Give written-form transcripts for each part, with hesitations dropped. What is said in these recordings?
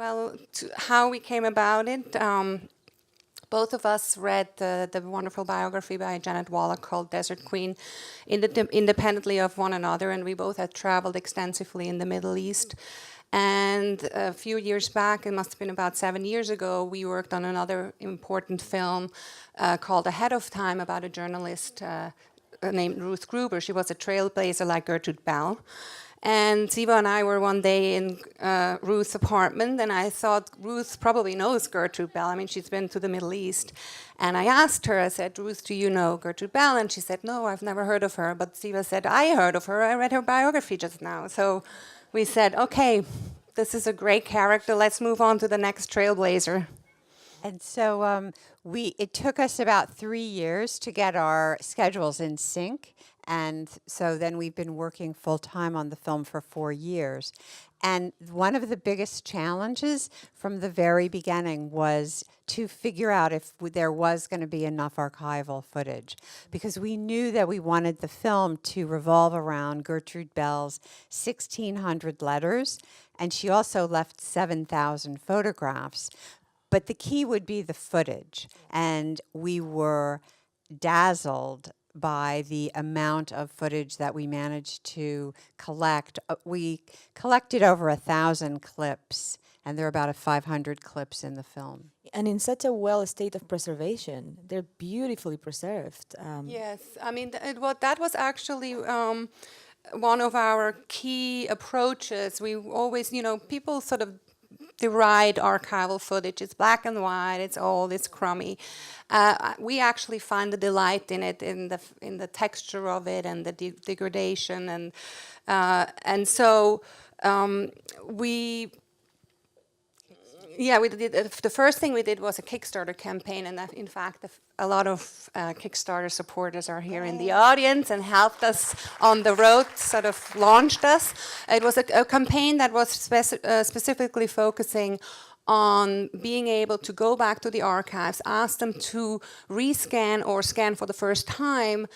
Well, how we came about it, both of us read the wonderful biography by Janet Wallach called Desert Queen independently of one another, and we both had traveled extensively in the Middle East. And a few years back, it must have been about 7 years ago, we worked on another important film called Ahead of Time about a journalist named Ruth Gruber. She was a trailblazer like Gertrude Bell. And Zeva and I were one day in Ruth's apartment, and I thought Ruth probably knows Gertrude Bell. I mean, she's been to the Middle East. And I asked her, I said, Ruth, do you know Gertrude Bell? And she said, no, I've never heard of her. But Zeva said, I heard of her. I read her biography just now. So we said, okay, this is a great character. Let's move on to the next trailblazer. And so it took us about 3 years to get our schedules in sync. And so then we've been working full time on the film for 4 years. And one of the biggest challenges from the very beginning was to figure out if there was going to be enough archival footage, because we knew that we wanted the film to revolve around Gertrude Bell's 1,600 letters, and she also left 7,000 photographs. But the key would be the footage, and we were dazzled by the amount of footage that we managed to collect. We collected over 1,000 clips, and there are about 500 clips in the film. And in such a well state of preservation, they're beautifully preserved. Yes, I mean, that was actually one of our key approaches. We always, people sort of deride archival footage. It's black and white. It's old. It's crummy. We actually find the delight in it, in the texture of it, and the degradation, and so we. Yeah, we did. The first thing we did was a Kickstarter campaign, and in fact, a lot of Kickstarter supporters are here in the audience and helped us on the road, sort of launched us. It was a campaign that was specifically focusing on being able to go back to the archives, ask them to rescan or scan for the first time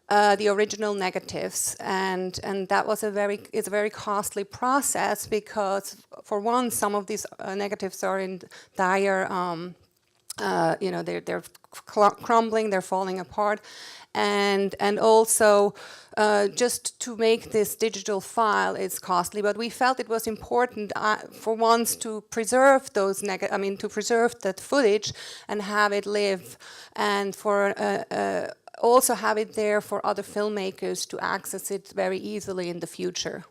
the original negatives, and that was it's a very costly process, because for one, some of these negatives are in dire, they're crumbling, they're falling apart, and also just to make this digital file is costly. But we felt it was important for once to preserve those to preserve that footage and have it live, and for also have it there for other filmmakers to access it very easily in the future.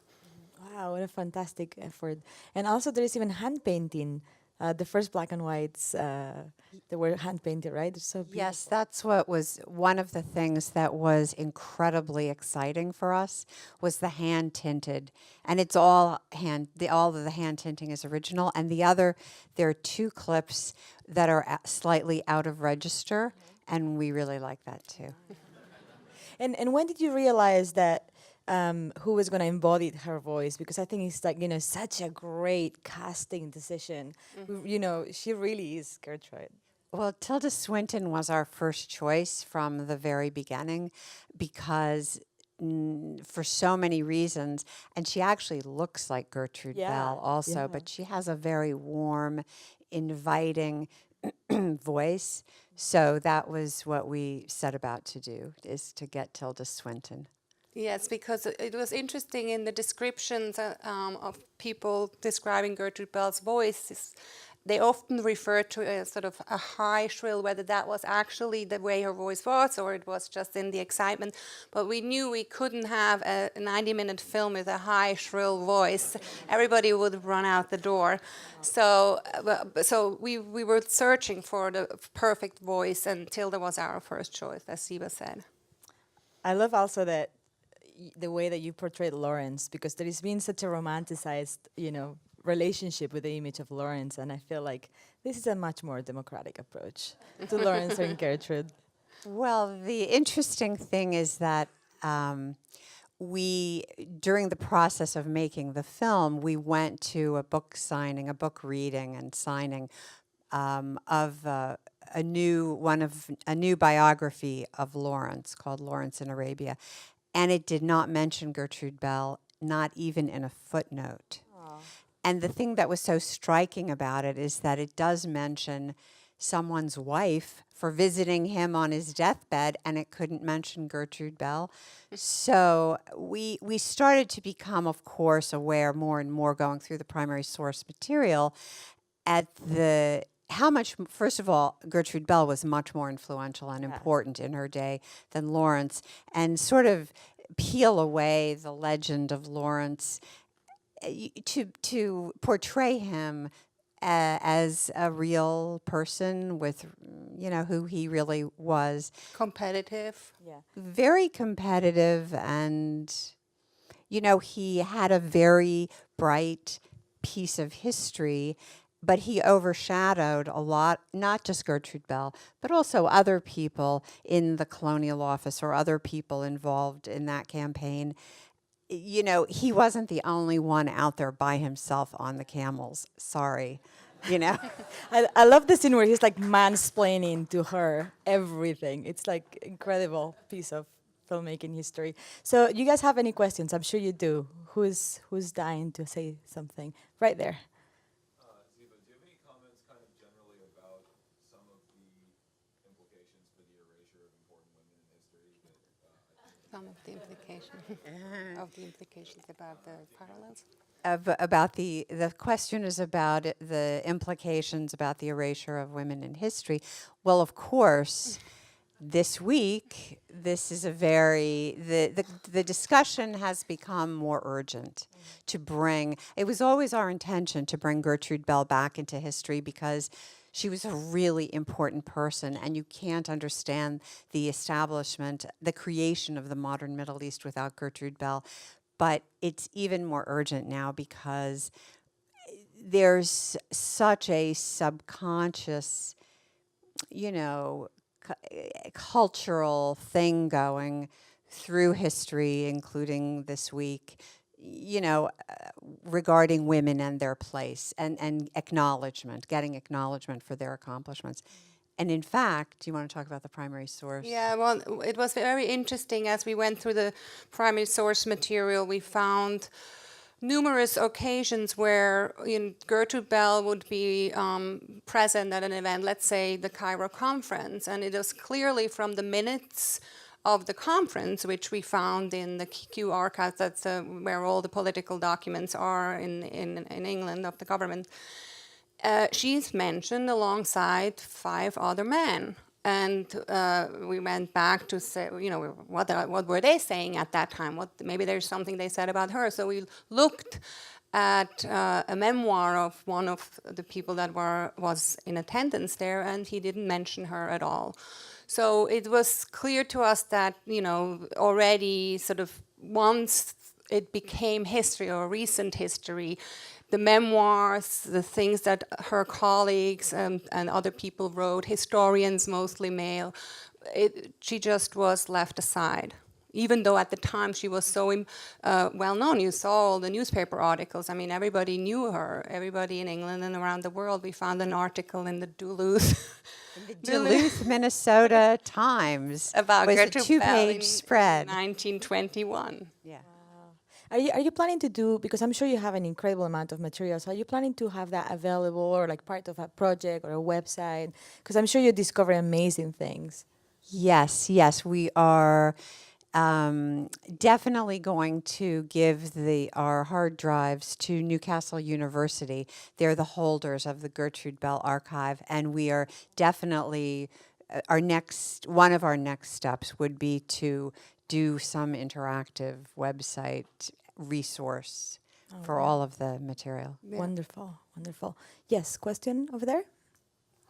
Wow, what a fantastic effort. And also there is even hand painting. The first black and whites, they were hand painted, right? It's so beautiful. Yes, that's what was one of the things that was incredibly exciting for us, was the hand tinted. And it's all all of the hand tinting is original. And there are 2 clips that are slightly out of register. And we really like that too. And when did you realize that who was going to embody her voice? Because I think it's like, such a great casting decision. Mm-hmm. She really is Gertrude. Well, Tilda Swinton was our first choice from the very beginning, because for so many reasons, and she actually looks like Gertrude Bell also, but she has a very warm, inviting voice. So that was what we set about to do, is to get Tilda Swinton. Yes, because it was interesting in the descriptions of people describing Gertrude Bell's voice. They often refer to a sort of a high shrill, whether that was actually the way her voice was or it was just in the excitement. But we knew we couldn't have a 90-minute film with a high shrill voice. Everybody would run out the door. So we were searching for the perfect voice, and Tilda was our first choice, as Zeva said. I love also that the way that you portrayed Lawrence, because there has been such a romanticized, relationship with the image of Lawrence, and I feel like this is a much more democratic approach to Lawrence and Gertrude. Well, the interesting thing is that during the process of making the film, we went to a book reading and signing of a new biography of Lawrence called Lawrence in Arabia, and it did not mention Gertrude Bell, not even in a footnote. And the thing that was so striking about it is that it does mention someone's wife for visiting him on his deathbed, and it couldn't mention Gertrude Bell. So we started to become, of course, aware more and more going through the primary source material at the how much, first of all, Gertrude Bell was much more influential and important in her day than Lawrence, and sort of peel away the legend of Lawrence to portray him as a real person with, who he really was. Competitive. Yeah. Very competitive, and, he had a very bright piece of history, but he overshadowed a lot, not just Gertrude Bell, but also other people in the colonial office or other people involved in that campaign. He wasn't the only one out there by himself on the camels. Sorry, I love the scene where he's like mansplaining to her everything. It's like incredible piece of filmmaking history. So you guys have any questions? I'm sure you do. Who's dying to say something? Right there. Zeva, do you have any comments kind of generally about some of the implications for the erasure of important women in history? Some of the implications about the parallels. About the question is about the implications about the erasure of women in history. Well, of course, this week, this is the discussion has become more urgent to bring. It was always our intention to bring Gertrude Bell back into history because she was a really important person, and you can't understand the establishment, the creation of the modern Middle East without Gertrude Bell. But it's even more urgent now because there's such a subconscious, cultural thing going through history, including this week, regarding women and their place and acknowledgement, getting acknowledgement for their accomplishments. And in fact, do you want to talk about the primary source? Yeah, well, it was very interesting as we went through the primary source material. We found numerous occasions where Gertrude Bell would be present at an event, let's say the Cairo conference, and it was clearly from the minutes of the conference, which we found in the Q archives, that's where all the political documents are in England of the government. She's mentioned alongside 5 other men. And we went back to say, what were they saying at that time? Maybe there's something they said about her. So we looked at a memoir of one of the people that was in attendance there, and he didn't mention her at all. So it was clear to us that, already sort of once it became history or recent history, the memoirs, the things that her colleagues and other people wrote, historians, mostly male, she just was left aside. Even though at the time she was so well known. You saw all the newspaper articles. I mean, everybody knew her. Everybody in England and around the world. We found an article in the Duluth, Minnesota Times about was Gertrude a 2-page Bell spread. in 1921. Yeah. Are you planning to do, because I'm sure you have an incredible amount of materials, are you planning to have that available or like part of a project or a website? Because I'm sure you discover amazing things. Yes, we are definitely going to give our hard drives to Newcastle University. They're the holders of the Gertrude Bell archive, and we are definitely one of our next steps would be to do some interactive website resource for all of the material. Yeah. Wonderful. Yes, question over there? I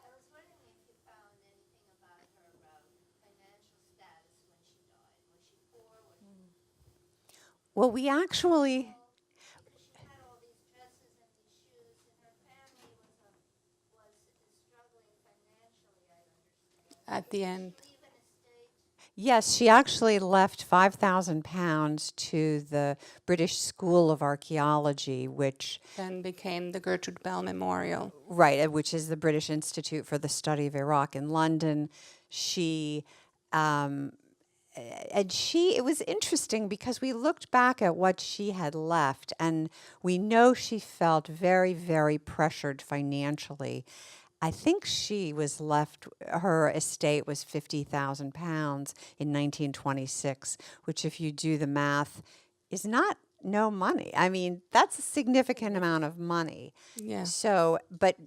was wondering if you found anything about her financial status when she died. Was she poor? Was she Well, we actually... because she had all these dresses and these shoes, and her family was struggling financially, I understand. At the end. Leave an estate. Yes, she actually left £5,000 to the British School of Archaeology, which Then became the Gertrude Bell Memorial. which is the British Institute for the Study of Iraq in London. She and it was interesting because we looked back at what she had left, and we know she felt very, very pressured financially. I think she was left, her estate was £50,000 in 1926, which, if you do the math, is not no money. I mean, that's a significant amount of money. Yeah. So, but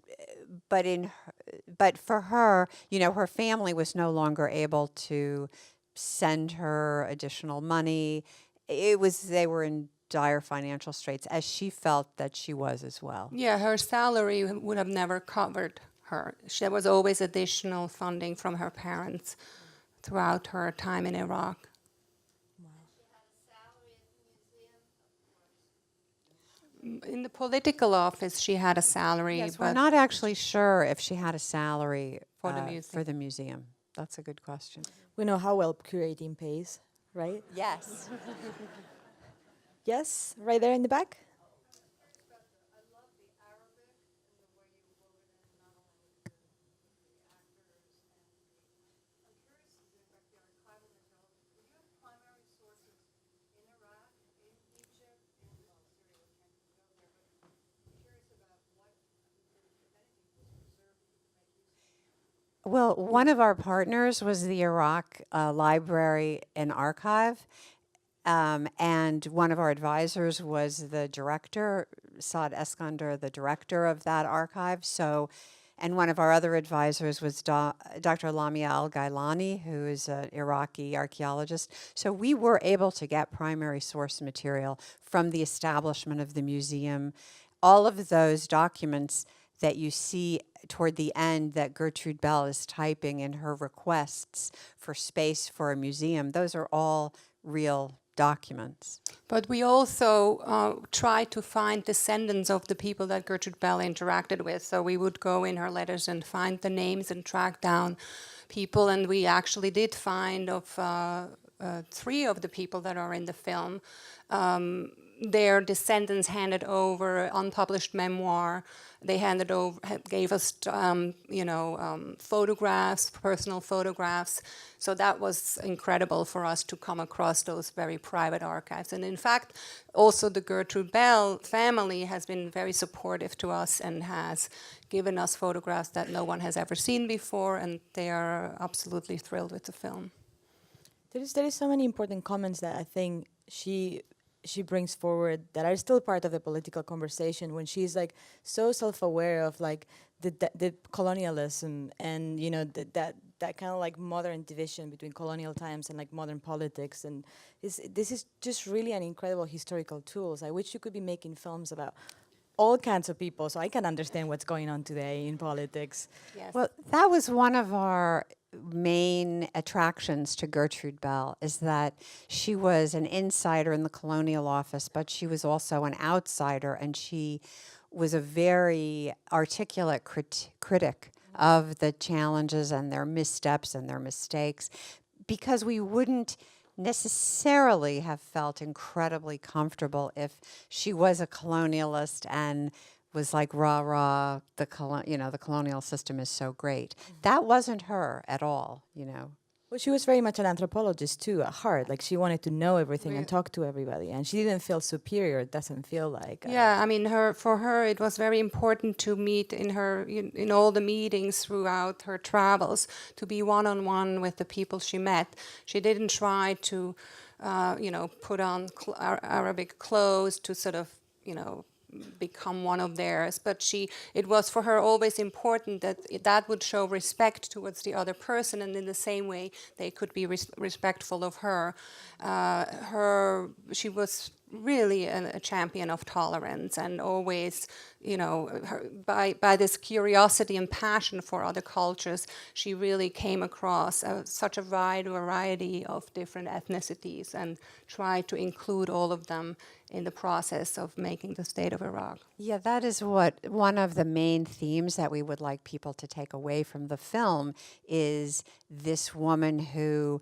for her, her family was no longer able to send her additional money. They were in dire financial straits, as she felt that she was as well. Yeah, her salary would have never covered her. There was always additional funding from her parents throughout her time in Iraq. In the political office, she had a salary, Yes, but we're not actually sure if she had a salary For the museum. For the museum. That's a good question. We know how well curating pays, right? Yes. Yes, right there in the back. Well, one of our partners was the Iraq Library and Archive, and one of our advisors was the director, Saad Eskander, the director of that archive. So, and one of our other advisors was Dr. Lamia Al-Gailani, who is an Iraqi archaeologist. So we were able to get primary source material from the establishment of the museum. All of those documents that you see toward the end that Gertrude Bell is typing in her requests for space for a museum, those are all real documents. But we also tried to find descendants of the people that Gertrude Bell interacted with. So we would go in her letters and find the names and track down people. And we actually did find of 3 of the people that are in the film. Their descendants handed over unpublished memoir. They gave us, photographs, personal photographs. So that was incredible for us to come across those very private archives. And in fact, also the Gertrude Bell family has been very supportive to us and has given us photographs that no one has ever seen before, and they are absolutely thrilled with the film. There is so many important comments that I think she brings forward that are still part of the political conversation, when she's like so self-aware of like the colonialism and that kind of like modern division between colonial times and like modern politics. And this is just really an incredible historical tool. I wish you could be making films about all kinds of people so I can understand what's going on today in politics. Yes. Well, that was one of our main attractions to Gertrude Bell, is that she was an insider in the colonial office, but she was also an outsider, and she was a very articulate critic of the challenges and their missteps and their mistakes, because we wouldn't necessarily have felt incredibly comfortable if she was a colonialist and was like, rah, the colonial system is so great. That wasn't her at all, Well, she was very much an anthropologist too at heart. Like she wanted to know everything and talk to everybody, and she didn't feel superior. It doesn't feel like. Yeah, I mean, for her, it was very important to meet in all the meetings throughout her travels, to be one-on-one with the people she met. She didn't try to, put on Arabic clothes to sort of, become one of theirs, but it was for her always important that would show respect towards the other person, and in the same way they could be respectful of her. She was really a champion of tolerance, and always, by this curiosity and passion for other cultures, she really came across such a wide variety of different ethnicities and tried to include all of them in the process of making the state of Iraq. Yeah, that is one of the main themes that we would like people to take away from the film, is this woman who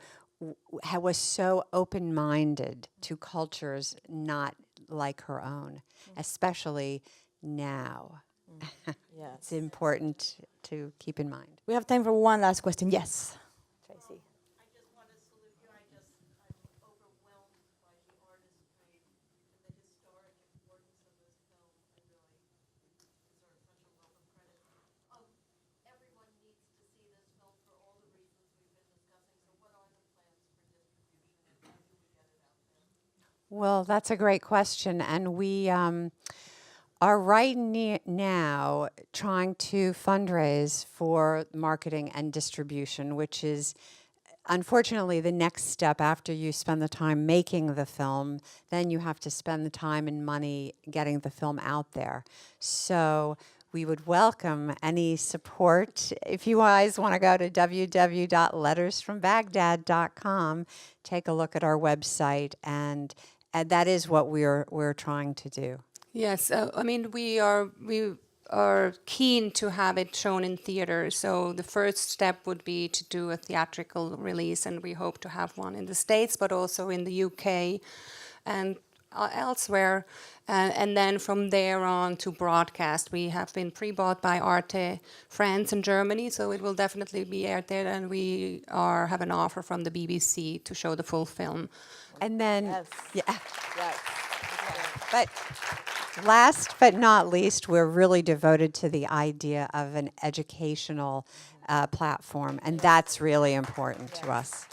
was so open-minded to cultures not like her own, especially now. Yeah, It's important to keep in mind. We have time for one last question. Yes, Tracy. I just want to salute you. I just Well, that's a great question, and we are right now trying to fundraise for marketing and distribution, which is unfortunately the next step after you spend the time making the film. Then you have to spend the time and money getting the film out there. So we would welcome any support. If you guys want to go to www.lettersfrombaghdad.com, take a look at our website, and that is what we're trying to do. Yes, I mean we are keen to have it shown in theaters. So the first step would be to do a theatrical release, and we hope to have one in the States, but also in the UK and elsewhere. And then from there on to broadcast. We have been pre-bought by Arte France and Germany, so it will definitely be out there. And we have an offer from the BBC to show the full film. And then, Yes. yeah. Yes. But last but not least, we're really devoted to the idea of an educational platform, and that's really important to us.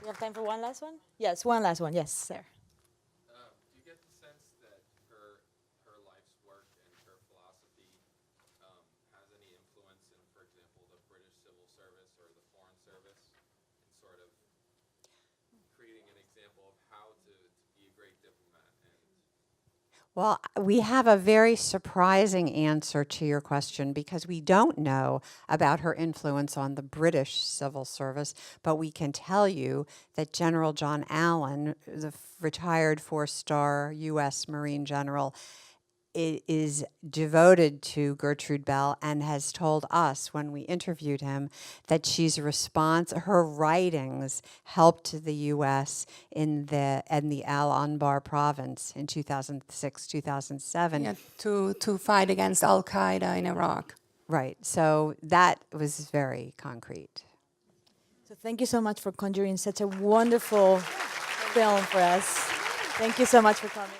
We have time for one last one? Yes, one last one. Yes, sir. Do you get the sense that her life's work and her philosophy has any influence in, for example, the British civil service or the foreign service, in sort of creating an example of how to be a great diplomat? Well, we have a very surprising answer to your question because we don't know about her influence on the British civil service, but we can tell you that General John Allen, the retired four-star U.S. Marine general, is devoted to Gertrude Bell and has told us when we interviewed him that her writings helped the U.S. in the Al Anbar province in 2006, 2007. Yeah, to fight against Al Qaeda in Iraq. Right. So that was very concrete. So thank you so much for conjuring such a wonderful film for us. Thank you so much for coming.